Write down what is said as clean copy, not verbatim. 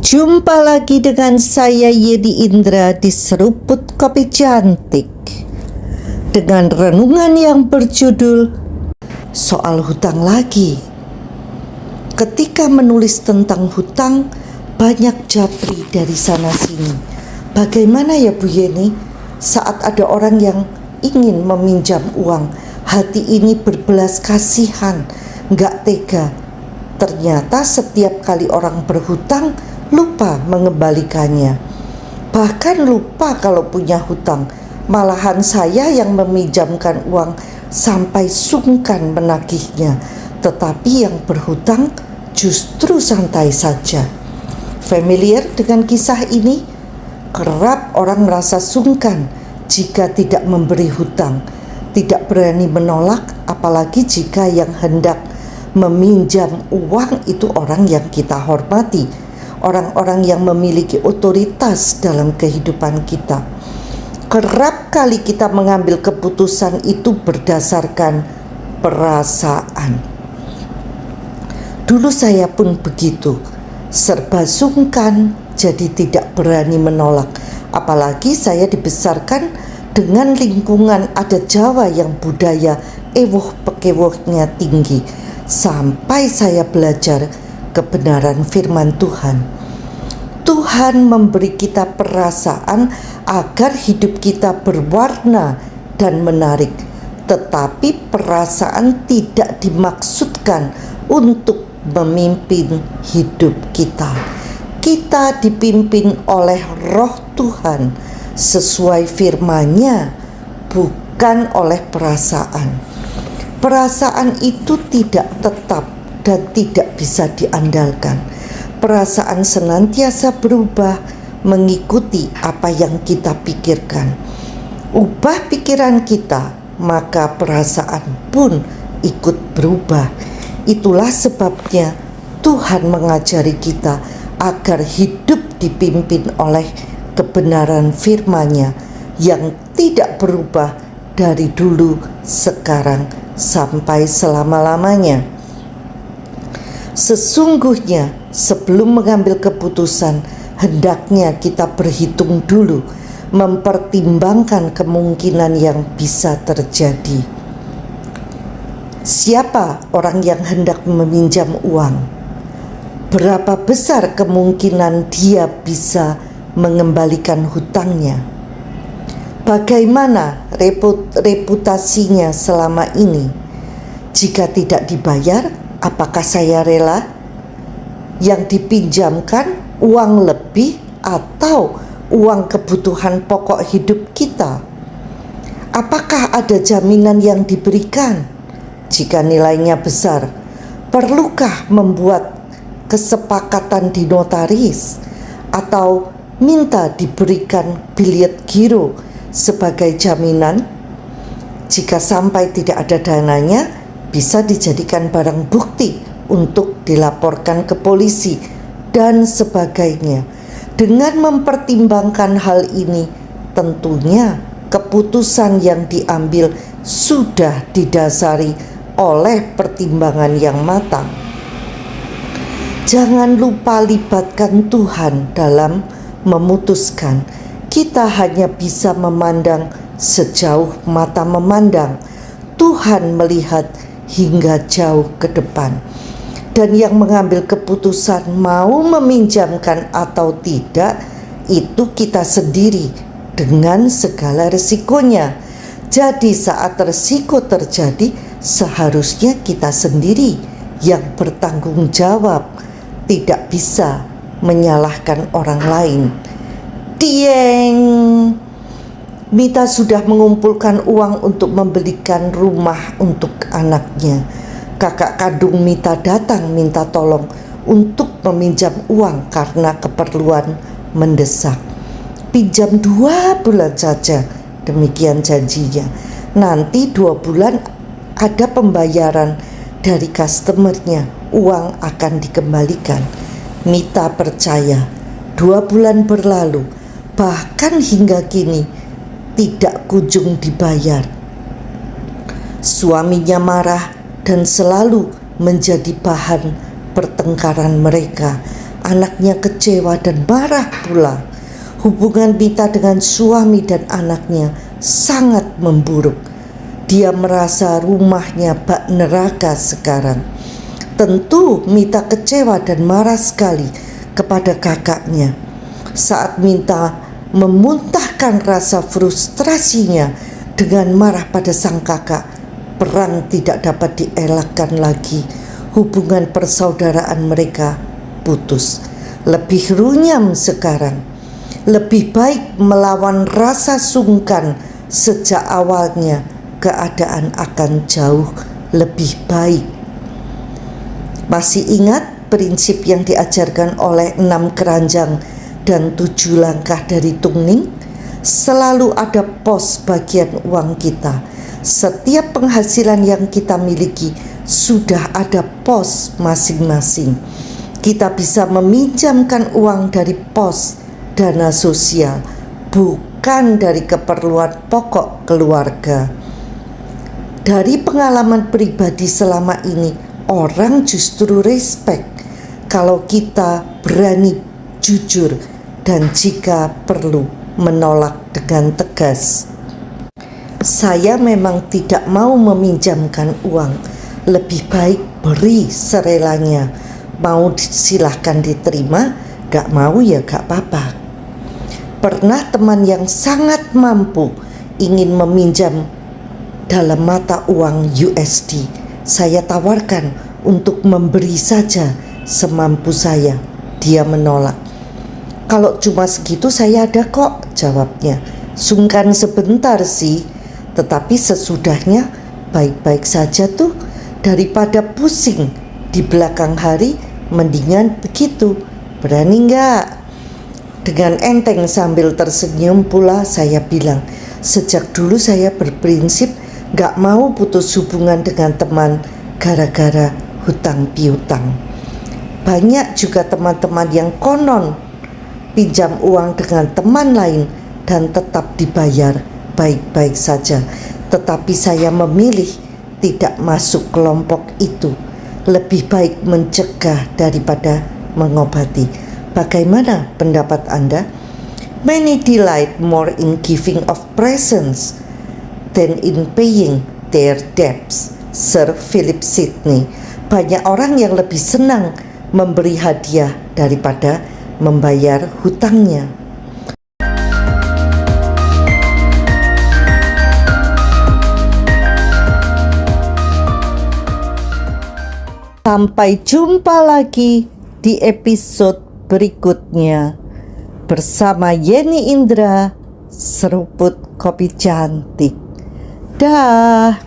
Jumpa lagi dengan saya Yedi Indra di Seruput Kopi Cantik dengan renungan yang berjudul Soal Hutang Lagi. Ketika menulis tentang hutang, banyak japri dari sana sini. Bagaimana ya Bu Yeni, saat ada orang yang ingin meminjam uang, hati ini berbelas kasihan, gak tega. Ternyata setiap kali orang berhutang, lupa mengembalikannya. Bahkan lupa kalau punya hutang. Malahan saya yang meminjamkan uang sampai sungkan menagihnya. Tetapi yang berhutang justru santai saja. Familiar dengan kisah ini? Kerap orang merasa sungkan jika tidak memberi hutang, tidak berani menolak, apalagi jika yang hendak meminjam uang itu orang yang kita hormati, orang-orang yang memiliki otoritas dalam kehidupan kita. Kerap kali kita mengambil keputusan itu berdasarkan perasaan. Dulu saya pun begitu, serba sungkan, jadi tidak berani menolak. Apalagi saya dibesarkan dengan lingkungan adat Jawa yang budaya ewuh pekewohnya tinggi. Sampai saya belajar kebenaran firman Tuhan. Tuhan memberi kita perasaan agar hidup kita berwarna dan menarik. Tetapi perasaan tidak dimaksudkan untuk memimpin hidup kita. Kita dipimpin oleh Roh Tuhan sesuai firman-Nya, bukan oleh perasaan. Perasaan itu tidak tetap dan tidak bisa diandalkan. Perasaan senantiasa berubah mengikuti apa yang kita pikirkan. Ubah pikiran kita, maka perasaan pun ikut berubah. Itulah sebabnya Tuhan mengajari kita agar hidup dipimpin oleh kebenaran firman-Nya yang tidak berubah dari dulu, sekarang, sampai selama-lamanya. Sesungguhnya sebelum mengambil keputusan, hendaknya kita berhitung dulu, mempertimbangkan kemungkinan yang bisa terjadi. Siapa orang yang hendak meminjam uang? Berapa besar kemungkinan dia bisa mengembalikan hutangnya? Bagaimana reputasinya selama ini? Jika tidak dibayar, apakah saya rela? Yang dipinjamkan uang lebih atau uang kebutuhan pokok hidup kita? Apakah ada jaminan yang diberikan? Jika nilainya besar, perlukah membuat kesepakatan di notaris atau minta diberikan bilet giro sebagai jaminan? Jika sampai tidak ada dananya, bisa dijadikan barang bukti untuk dilaporkan ke polisi dan sebagainya. Dengan mempertimbangkan hal ini, tentunya keputusan yang diambil sudah didasari oleh pertimbangan yang matang. Jangan lupa libatkan Tuhan dalam memutuskan. Kita hanya bisa memandang sejauh mata memandang. Tuhan melihat hingga jauh ke depan. Dan yang mengambil keputusan mau meminjamkan atau tidak, itu kita sendiri dengan segala resikonya. Jadi saat resiko terjadi, seharusnya kita sendiri yang bertanggung jawab, tidak bisa menyalahkan orang lain. Dieng, Mita sudah mengumpulkan uang untuk membelikan rumah untuk anaknya. Kakak kandung Mita datang minta tolong untuk meminjam uang karena keperluan mendesak. Pinjam 2 bulan saja, demikian janjinya. Nanti 2 bulan ada pembayaran dari customernya, uang akan dikembalikan. Mita percaya. 2 bulan berlalu, bahkan hingga kini tidak kunjung dibayar. Suaminya marah dan selalu menjadi bahan pertengkaran mereka. anaknya kecewa dan marah pula. Hubungan Mita dengan suami dan anaknya sangat memburuk. Dia merasa rumahnya bak neraka sekarang. Tentu Mita kecewa dan marah sekali kepada kakaknya. Saat Mita memuntahkan rasa frustrasinya dengan marah pada sang kakak, perang tidak dapat dielakkan lagi. Hubungan persaudaraan mereka putus. Lebih runyam sekarang. Lebih baik melawan rasa sungkan sejak awalnya, keadaan akan jauh lebih baik. Masih ingat prinsip yang diajarkan oleh 6 keranjang dan 7 langkah dari Tungning? Selalu ada pos bagian uang kita. Setiap penghasilan yang kita miliki sudah ada pos masing-masing. Kita bisa meminjamkan uang dari pos dana sosial, bukan dari keperluan pokok keluarga. Dari pengalaman pribadi selama ini, orang justru respect kalau kita berani jujur dan jika perlu menolak dengan tegas. Saya memang tidak mau meminjamkan uang. Lebih baik beri serelanya. Mau silahkan diterima, gak mau ya gak apa-apa. Pernah teman yang sangat mampu ingin meminjam dalam mata uang USD. Saya tawarkan untuk memberi saja semampu saya. Dia menolak. Kalau cuma segitu saya ada kok, jawabnya. Sungkan sebentar sih, tetapi sesudahnya baik-baik saja tuh. Daripada pusing di belakang hari, mendingan begitu. Berani nggak? Dengan enteng sambil tersenyum pula saya bilang, sejak dulu saya berprinsip gak mau putus hubungan dengan teman gara-gara hutang piutang. Banyak juga teman-teman yang konon pinjam uang dengan teman lain dan tetap dibayar baik-baik saja. Tetapi saya memilih tidak masuk kelompok itu. Lebih baik mencegah daripada mengobati. Bagaimana pendapat Anda? Many delight more in giving of presents than in paying their debts. Sir Philip Sidney. Banyak orang yang lebih senang memberi hadiah daripada membayar hutangnya. Sampai jumpa lagi di episode berikutnya bersama Yeni Indra, seruput kopi cantik. Dah.